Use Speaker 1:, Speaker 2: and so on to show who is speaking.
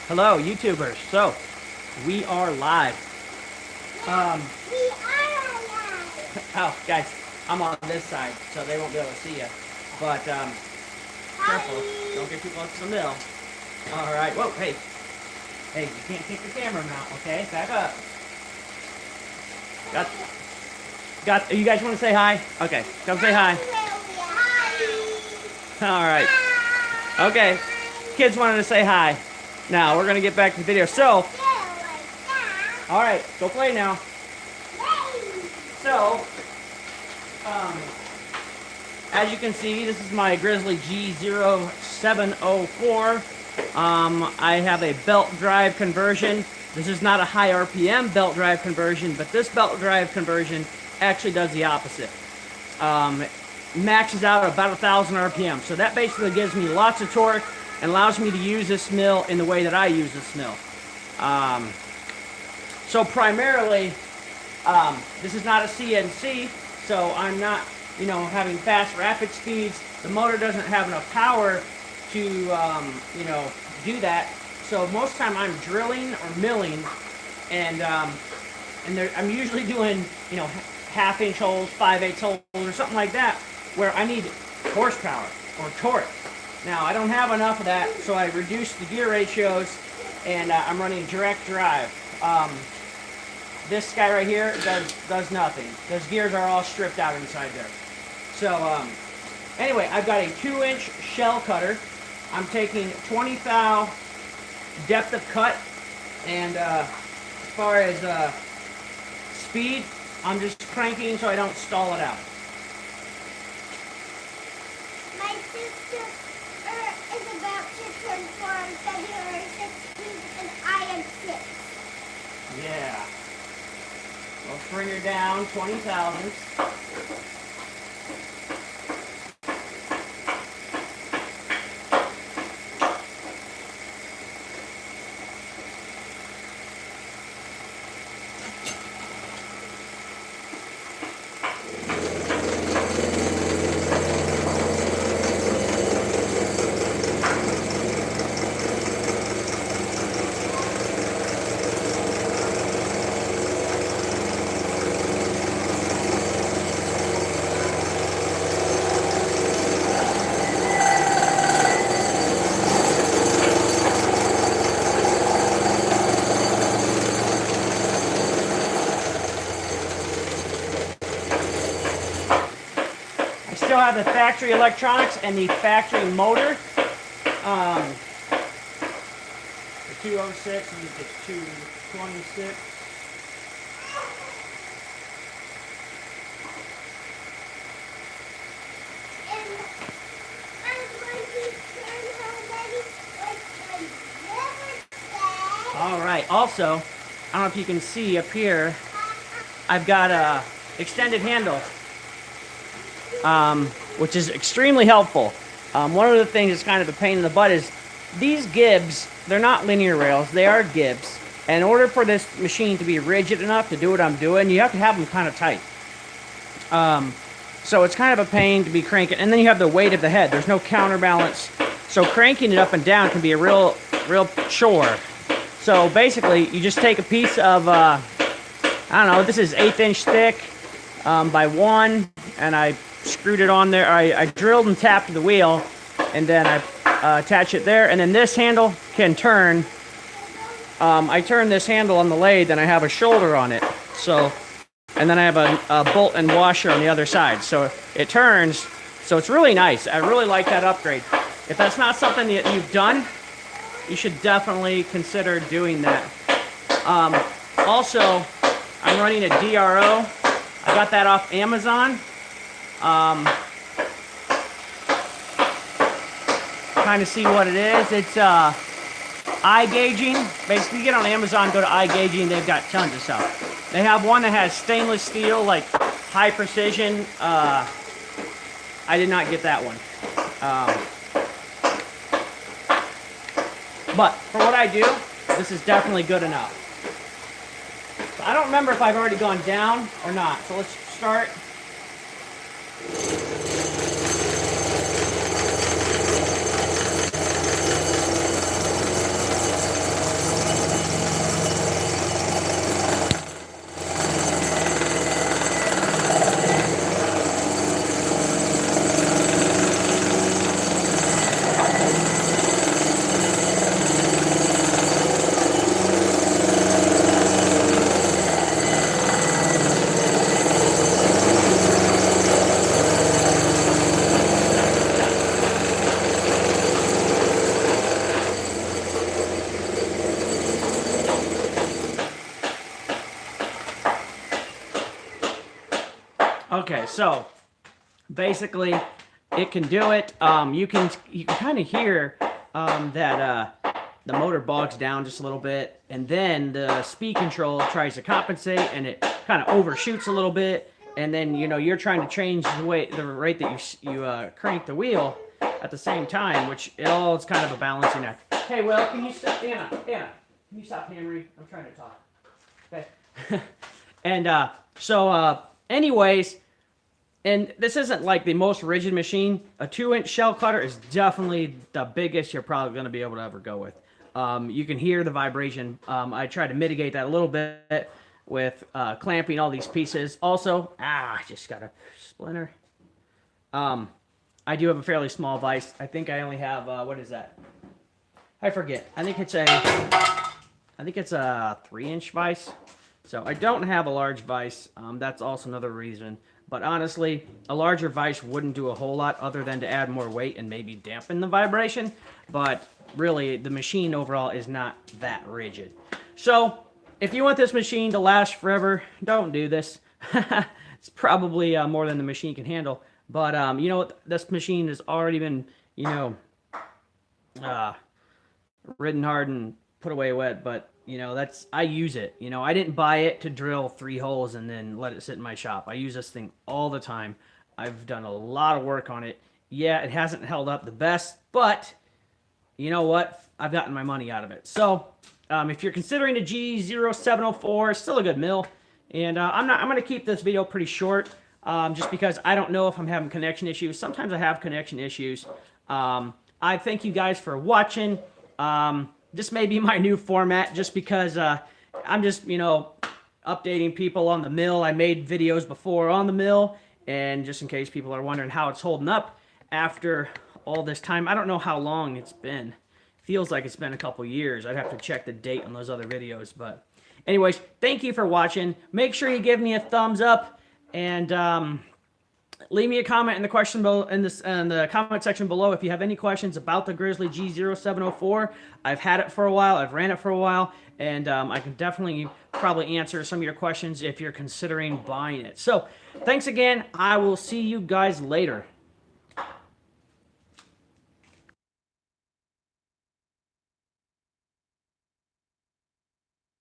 Speaker 1: Hello, YouTubers. So, we are live.
Speaker 2: We are alive.
Speaker 1: Oh, guys, I'm on this side, so they won't be able to see you. But, careful. Don't get too close to the mill. All right. Whoa, hey. Hey, you can't kick the camera mount, okay? Back up. You guys want to say hi? Okay, come say hi. All right. Okay. Kids wanted to say hi. Now, we're going to get back to the video. So, all right, go play now. So, as you can see, this is my Grizzly G0704. I have a belt drive conversion. This is not a high RPM belt drive conversion, but this belt drive conversion actually does the opposite. Maxes out at about 1,000 RPM. So that basically gives me lots of torque and allows me to use this mill in the way that I use this mill. So primarily, this is not a CNC, so I'm not, having fast rapid speeds. The motor doesn't have enough power to, do that. So most of the time I'm drilling or milling, and I'm usually doing, half-inch holes, 5/8 holes, or something like that, where I need horsepower or torque. Now, I don't have enough of that, so I reduced the gear ratios, and I'm running direct drive. This guy right here does nothing. Those gears are all stripped out inside there. So, anyway, I've got a 2-inch shell cutter. I'm taking 20 thou depth of cut, and as far as speed, I'm just cranking so I don't stall it out.
Speaker 2: My sister is about to turn 4 on February 16th, and I am 6.
Speaker 1: Yeah. We'll bring her down 20 thousandths. Still have the factory electronics and the factory motor. The 206 and the 226.
Speaker 2: And I'm going to turn her ready like I never said.
Speaker 1: All right. Also, I don't know if you can see up here, I've got a extended handle. Which is extremely helpful. One of the things that's kind of a pain in the butt is these gibs, they're not linear rails, they are gibs. And in order for this machine to be rigid enough to do what I'm doing, you have to have them kind of tight. So it's kind of a pain to be cranking. And then you have the weight of the head. There's no counterbalance. So cranking it up and down can be a real chore. So basically, you just take a piece of, I don't know, this is 1/8 inch thick by 1, and I screwed it on there. I drilled and tapped the wheel, and then I attach it there, and then this handle can turn. I turn this handle on the lathe, and I have a shoulder on it. So, and then I have a bolt and washer on the other side. So it turns. So it's really nice. I really like that upgrade. If that's not something that you've done, you should definitely consider doing that. Also, I'm running a DRO. I got that off Amazon. Kind of see what it is. It's eye gauging. Basically, you get on Amazon, go to eye gauging. They've got tons of stuff. They have one that has stainless steel, like high precision. I did not get that one. But for what I do, this is definitely good enough. So I don't remember if I've already gone down or not. So let's start. Okay, so basically it can do it. You can kind of hear that the motor bogs down just a little bit, and then the speed control tries to compensate, and it kind of overshoots a little bit, and then you're trying to change the rate that you crank the wheel at the same time, which it all is kind of a balancing act. Hey, Will, can you stop, Anna, can you stop hammering? I'm trying to talk. Okay. And anyways, and this isn't like the most rigid machine. A 2-inch shell cutter is definitely the biggest you're probably going to be able to ever go with. You can hear the vibration. I tried to mitigate that a little bit with clamping all these pieces. Also, I just got a splinter. I do have a fairly small vise. I think I only have, what is that? I forget. I think it's a 3-inch vise. So I don't have a large vise. That's also another reason. But honestly, a larger vise wouldn't do a whole lot other than to add more weight and maybe dampen the vibration. But really, the machine overall is not that rigid. So if you want this machine to last forever, don't do this. It's probably more than the machine can handle. But you know what? This machine has already been, ridden hard and put away wet. But I use it. I didn't buy it to drill 3 holes and then let it sit in my shop. I use this thing all the time. I've done a lot of work on it. Yeah, it hasn't held up the best, but you know what? I've gotten my money out of it. So if you're considering a G0704, still a good mill. And I'm going to keep this video pretty short, just because I don't know if I'm having connection issues. Sometimes I have connection issues. I thank you guys for watching. This may be my new format, just because I'm just, updating people on the mill. I made videos before on the mill, and just in case people are wondering how it's holding up after all this time. I don't know how long it's been. Feels like it's been a couple years. I'd have to check the date on those other videos. But anyways, thank you for watching. Make sure you give me a thumbs up, and leave me a comment in the comment section below if you have any questions about the Grizzly G0704. I've had it for a while. I've ran it for a while, and I can definitely probably answer some of your questions if you're considering buying it. So thanks again. I will see you guys later.